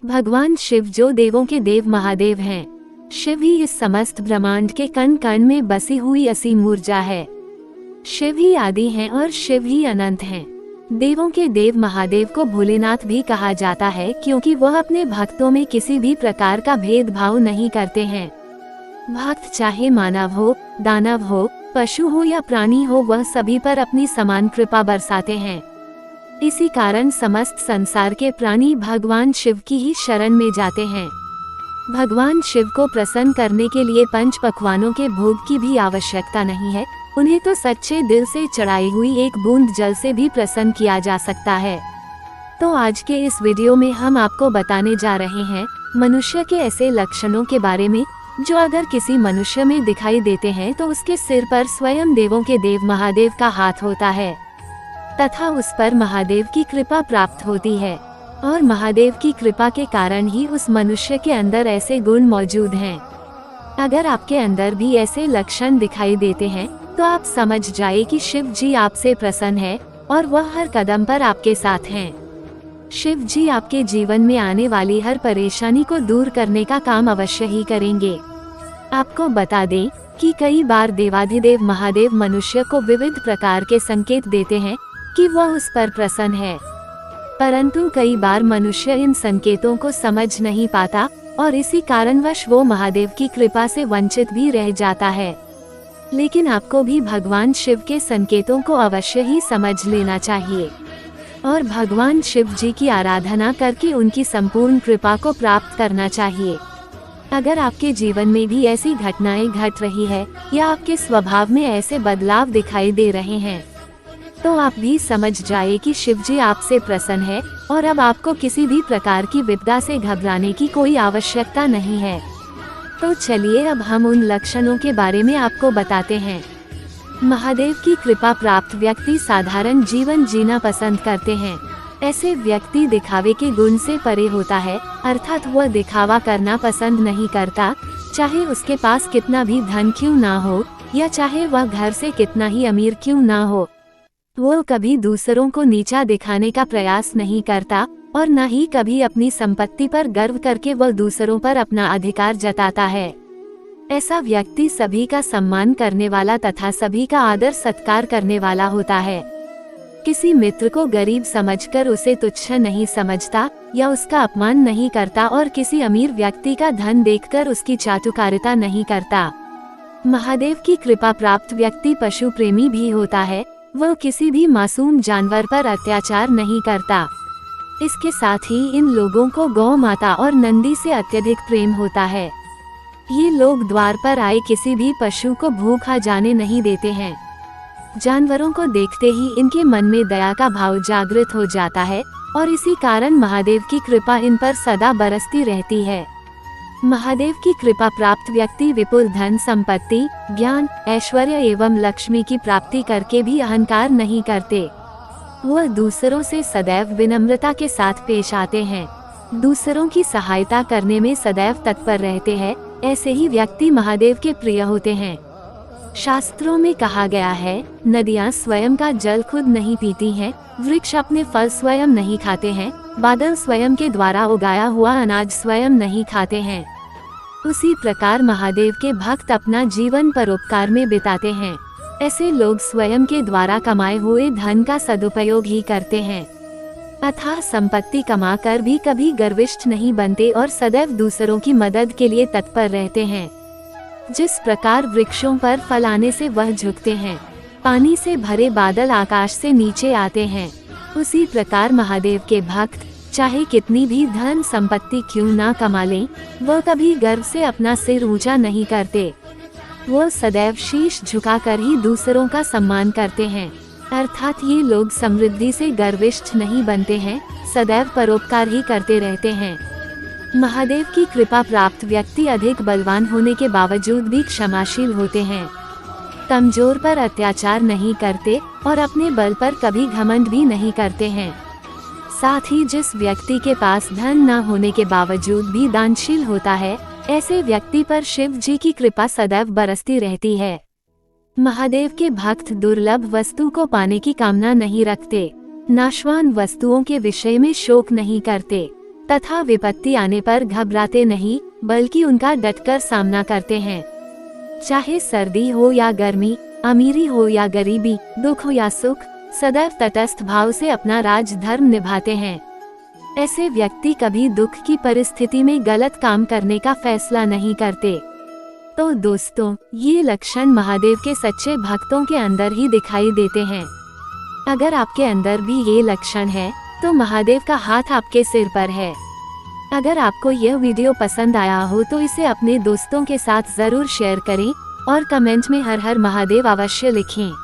भगवान शिव जो देवों के देव महादेव हैं। शिव ही इस समस्त ब्रह्मांड के कण कण में बसी हुई असीम ऊर्जा है। शिव ही आदि हैं और शिव ही अनंत हैं। देवों के देव महादेव को भोलेनाथ भी कहा जाता है क्योंकि वह अपने भक्तों में किसी भी प्रकार का भेदभाव नहीं करते हैं। भक्त चाहे मानव हो, दानव हो, पशु हो या प्राणी हो, वह सभी पर अपनी समान कृपा बरसाते हैं। इसी कारण समस्त संसार के प्राणी भगवान शिव की ही शरण में जाते हैं। भगवान शिव को प्रसन्न करने के लिए पंच पकवानों के भोग की भी आवश्यकता नहीं है। उन्हें तो सच्चे दिल से चढ़ाई हुई एक बूंद जल से भी प्रसन्न किया जा सकता है। तो आज के इस वीडियो में हम आपको बताने जा रहे हैं मनुष्य के ऐसे लक्षणों के बारे में जो अगर किसी मनुष्य में दिखाई देते हैं तो उसके सिर पर स्वयं देवों के देव महादेव का हाथ होता है तथा उस पर महादेव की कृपा प्राप्त होती है। और महादेव की कृपा के कारण ही उस मनुष्य के अंदर ऐसे गुण मौजूद हैं। अगर आपके अंदर भी ऐसे लक्षण दिखाई देते हैं तो आप समझ जाए कि शिव जी आपसे प्रसन्न है और वह हर कदम पर आपके साथ हैं। शिव जी आपके जीवन में आने वाली हर परेशानी को दूर करने का काम अवश्य ही करेंगे। आपको बता दें कि कई बार देवाधिदेव महादेव मनुष्य को विविध प्रकार के संकेत देते हैं कि वह उस पर प्रसन्न है, परंतु कई बार मनुष्य इन संकेतों को समझ नहीं पाता और इसी कारणवश वो महादेव की कृपा से वंचित भी रह जाता है। लेकिन आपको भी भगवान शिव के संकेतों को अवश्य ही समझ लेना चाहिए और भगवान शिव जी की आराधना करके उनकी संपूर्ण कृपा को प्राप्त करना चाहिए। अगर आपके जीवन में भी ऐसी घटनाएं घट रही है या आपके स्वभाव में ऐसे बदलाव दिखाई दे रहे हैं तो आप भी समझ जाए कि शिव जी आपसे प्रसन्न है और अब आपको किसी भी प्रकार की विपदा से घबराने की कोई आवश्यकता नहीं है। तो चलिए अब हम उन लक्षणों के बारे में आपको बताते हैं। महादेव की कृपा प्राप्त व्यक्ति साधारण जीवन जीना पसंद करते हैं। ऐसे व्यक्ति दिखावे के गुण से परे होता है, अर्थात वह दिखावा करना पसंद नहीं करता, चाहे उसके पास कितना भी धन क्यों ना हो या चाहे वह घर से कितना ही अमीर क्यों ना हो। वो कभी दूसरों को नीचा दिखाने का प्रयास नहीं करता और न ही कभी अपनी संपत्ति पर गर्व करके वह दूसरों पर अपना अधिकार जताता है। ऐसा व्यक्ति सभी का सम्मान करने वाला तथा सभी का आदर सत्कार करने वाला होता है। किसी मित्र को गरीब समझकर उसे तुच्छ नहीं समझता या उसका अपमान नहीं करता और किसी अमीर व्यक्ति का धन देखकर उसकी चाटुकारिता नहीं करता। महादेव की कृपा प्राप्त व्यक्ति पशु प्रेमी भी होता है। वह किसी भी मासूम जानवर पर अत्याचार नहीं करता। इसके साथ ही इन लोगों को गौ माता और नंदी से अत्यधिक प्रेम होता है। ये लोग द्वार पर आए किसी भी पशु को भूखा जाने नहीं देते हैं। जानवरों को देखते ही इनके मन में दया का भाव जागृत हो जाता है और इसी कारण महादेव की कृपा इन पर सदा बरसती रहती है। महादेव की कृपा प्राप्त व्यक्ति विपुल धन संपत्ति, ज्ञान, ऐश्वर्य एवं लक्ष्मी की प्राप्ति करके भी अहंकार नहीं करते। वह दूसरों से सदैव विनम्रता के साथ पेश आते हैं, दूसरों की सहायता करने में सदैव तत्पर रहते हैं। ऐसे ही व्यक्ति महादेव के प्रिय होते हैं। शास्त्रों में कहा गया है, नदियाँ स्वयं का जल खुद नहीं पीती हैं, वृक्ष अपने फल स्वयं नहीं खाते हैं, बादल स्वयं के द्वारा उगाया हुआ अनाज स्वयं नहीं खाते हैं। उसी प्रकार महादेव के भक्त अपना जीवन परोपकार में बिताते हैं। ऐसे लोग स्वयं के द्वारा कमाए हुए धन का सदुपयोग ही करते हैं, अथाह संपत्ति कमाकर भी कभी गर्विष्ठ नहीं बनते और सदैव दूसरों की मदद के लिए तत्पर रहते हैं। जिस प्रकार वृक्षों पर फल आने से वह झुकते हैं, पानी से भरे बादल आकाश से नीचे आते हैं, उसी प्रकार महादेव के भक्त चाहे कितनी भी धन संपत्ति क्यों ना कमा लें, वह कभी गर्व से अपना सिर ऊंचा नहीं करते। वह सदैव शीश झुकाकर ही दूसरों का सम्मान करते हैं, अर्थात ये लोग समृद्धि से गर्विष्ठ नहीं बनते हैं, सदैव परोपकार ही करते रहते हैं। महादेव की कृपा प्राप्त व्यक्ति अधिक बलवान होने के बावजूद भी क्षमाशील होते हैं, कमजोर पर अत्याचार नहीं करते और अपने बल पर कभी घमंड भी नहीं करते हैं। साथ ही जिस व्यक्ति के पास धन न होने के बावजूद भी दानशील होता है, ऐसे व्यक्ति पर शिव जी की कृपा सदैव बरसती रहती है। महादेव के भक्त दुर्लभ वस्तु को पाने की कामना नहीं रखते, नाशवान वस्तुओं के विषय में शोक नहीं करते, तथा विपत्ति आने पर घबराते नहीं, बल्कि उनका डटकर सामना करते हैं। चाहे सर्दी हो या गर्मी, अमीरी हो या गरीबी, दुख हो या सुख, सदैव तटस्थ भाव से अपना राजधर्म निभाते हैं। ऐसे व्यक्ति कभी दुख की परिस्थिति में गलत काम करने का फैसला नहीं करते। तो दोस्तों, ये लक्षण महादेव के सच्चे भक्तों के अंदर ही दिखाई देते हैं। अगर आपके अंदर भी ये लक्षण है, तो महादेव का हाथ आपके सिर पर है। अगर आपको यह वीडियो पसंद आया हो तो इसे अपने दोस्तों के साथ जरूर शेयर करें और कमेंट में हर हर महादेव अवश्य लिखें।